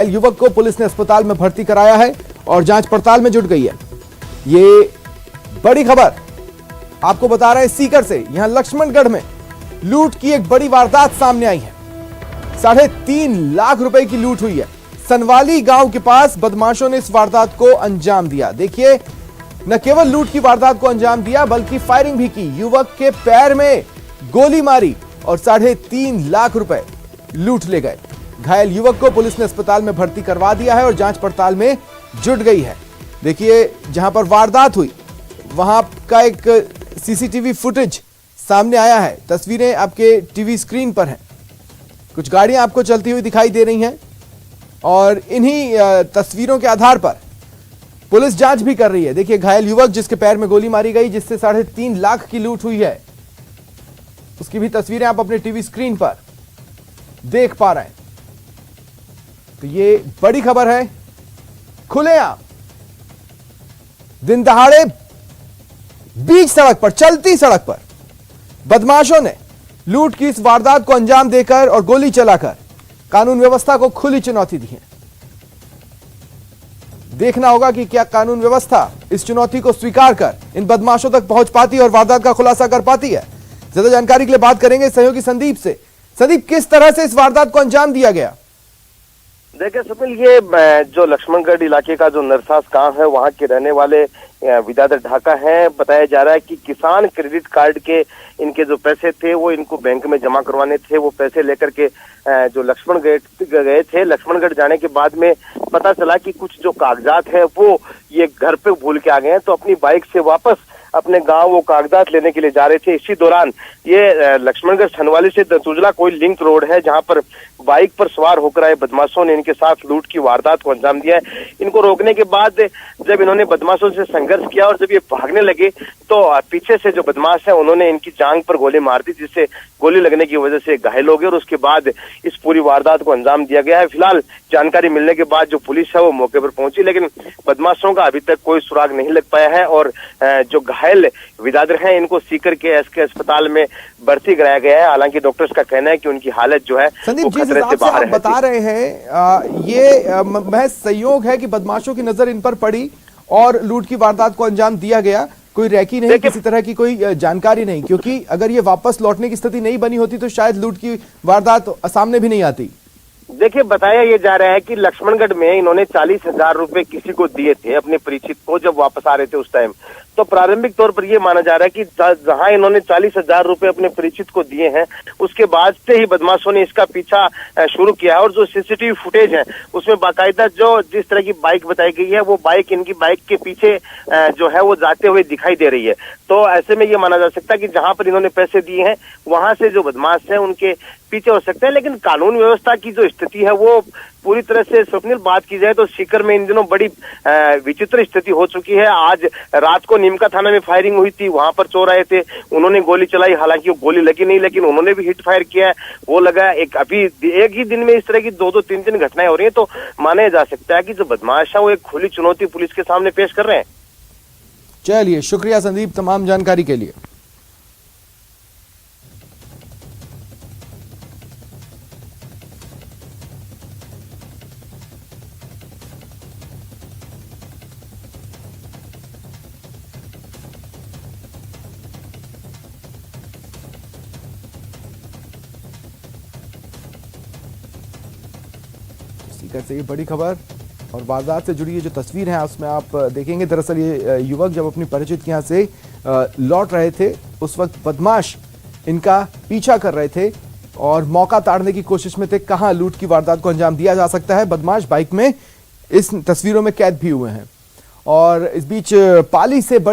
युवक को पुलिस ने अस्पताल में भर्ती कराया है और जांच पड़ताल में जुट गई है। ये बड़ी खबर आपको बता रहे हैं सीकर से। यहां लक्ष्मणगढ़ में लूट की एक बड़ी वारदात सामने आई है। 3.5 लाख रुपए की लूट हुई है। सनवाली गांव के पास बदमाशों ने इस वारदात को अंजाम दिया। देखिए, न केवल लूट की वारदात को अंजाम दिया बल्कि फायरिंग भी की। युवक के पैर में गोली मारी और 3.5 लाख रुपए लूट ले गए। घायल युवक को पुलिस ने अस्पताल में भर्ती करवा दिया है और जांच पड़ताल में जुट गई है। देखिए, जहां पर वारदात हुई वहां का एक सीसीटीवी फुटेज सामने आया है। तस्वीरें आपके टीवी स्क्रीन पर हैं। कुछ गाड़ियां आपको चलती हुई दिखाई दे रही हैं और इन्हीं तस्वीरों के आधार पर पुलिस जांच भी कर रही है। देखिए, घायल युवक जिसके पैर में गोली मारी गई, जिससे 3.5 लाख की लूट हुई है, उसकी भी तस्वीरें आप अपने टीवी स्क्रीन पर देख पा रहे हैं। तो ये बड़ी खबर है। खुलेआम दिन दहाड़े बीच सड़क पर, चलती सड़क पर बदमाशों ने लूट की इस वारदात को अंजाम देकर और गोली चलाकर कानून व्यवस्था को खुली चुनौती दी है। देखना होगा कि क्या कानून व्यवस्था इस चुनौती को स्वीकार कर इन बदमाशों तक पहुंच पाती है और वारदात का खुलासा कर पाती है। ज्यादा जानकारी के लिए बात करेंगे सहयोगी संदीप से। संदीप, किस तरह से इस वारदात को अंजाम दिया गया? देखिए स्वप्निल, ये जो लक्ष्मणगढ़ इलाके का जो नरसास गांव है, वहां के रहने वाले विद्याधर ढाका हैं। बताया जा रहा है कि किसान क्रेडिट कार्ड के इनके जो पैसे थे वो इनको बैंक में जमा करवाने थे। वो पैसे लेकर के जो लक्ष्मणगढ़ गए थे। लक्ष्मणगढ़ जाने के बाद में पता चला कि कुछ जो कागजात है वो ये घर पे भूल के आ गए हैं, तो अपनी बाइक से वापस अपने गांव वो कागजात लेने के लिए जा रहे थे। इसी दौरान ये लक्ष्मणगढ़ सनवाली से दसूजला कोई लिंक रोड है, जहां पर बाइक पर सवार होकर आए बदमाशों ने इनके साथ लूट की वारदात को अंजाम दिया है। इनको रोकने के बाद जब इन्होंने बदमाशों से संघर्ष किया और जब ये भागने लगे तो पीछे से जो बदमाश है उन्होंने इनकी जांघ पर गोली मार दी, जिससे गोली लगने की वजह से घायल हो गए और उसके बाद इस पूरी वारदात को अंजाम दिया गया है। फिलहाल जानकारी मिलने के बाद जो पुलिस है वो मौके पर पहुंची, लेकिन बदमाशों का अभी तक कोई सुराग नहीं लग पाया है और जो घायल विद्याधर हैं इनको सीकर के एसके अस्पताल में भर्ती कराया गया है। हालांकि डॉक्टर्स का कहना है कि उनकी हालत जो है वो खतरे से बाहर है। बता रहे हैं ये महज संयोग है कि बदमाशों की नजर इन पर पड़ी और लूट की वारदात को अंजाम दिया गया। कोई रैकी नहीं, किसी तरह की कोई जानकारी नहीं, क्योंकि अगर ये वापस लौटने की स्थिति नहीं बनी होती तो शायद लूट की वारदात सामने भी नहीं आती। देखिए, बताया ये जा रहा है कि लक्ष्मणगढ़ में इन्होंने 40,000 रुपए किसी को दिए थे अपने परिचित को जब वापस आ रहे थे उस टाइम। तो प्रारंभिक तौर पर यह माना जा रहा है कि जहां इन्होंने 40,000 रुपए अपने परिचित को दिए हैं, उसके बाद से ही बदमाशों ने इसका पीछा शुरू किया है। और जो सीसीटीवी फुटेज है उसमें बाकायदा जो जिस तरह की बाइक बताई गई है वो बाइक इनकी बाइक के पीछे जो है वो जाते हुए दिखाई दे रही है। तो ऐसे में ये माना जा सकता है कि जहां पर इन्होंने पैसे दिए हैं वहां से जो बदमाश है उनके पीछे हो सकते हैं। लेकिन कानून व्यवस्था की जो स्थिति है वो पूरी तरह से, स्वप्निल, बात की जाए तो सीकर में इन दिनों बड़ी विचित्र स्थिति हो चुकी है। आज रात को नीमका थाना में फायरिंग हुई थी, वहां पर चोर आए थे, उन्होंने गोली चलाई। हालांकि वो गोली लगी नहीं, लेकिन उन्होंने भी हिट फायर किया है, वो लगा। अभी एक ही दिन में इस तरह की 2-2, 3-3 घटनाएं हो रही है, तो माना जा सकता है कि जो बदमाश है वो एक खुली चुनौती पुलिस के सामने पेश कर रहे हैं। चलिए, शुक्रिया संदीप तमाम जानकारी के लिए। सीकर से ये बड़ी खबर और वारदात से जुड़ी ये जो तस्वीर है उसमें आप देखेंगे, दरअसल ये युवक जब अपनी परिचित के यहाँ से लौट रहे थे उस वक्त बदमाश इनका पीछा कर रहे थे और मौका ताड़ने की कोशिश में थे। कहां लूट की वारदात को अंजाम दिया जा सकता है। बदमाश बाइक में इस तस्वीरों में कैद भी हुए हैं और इस बीच पाली से बड़ी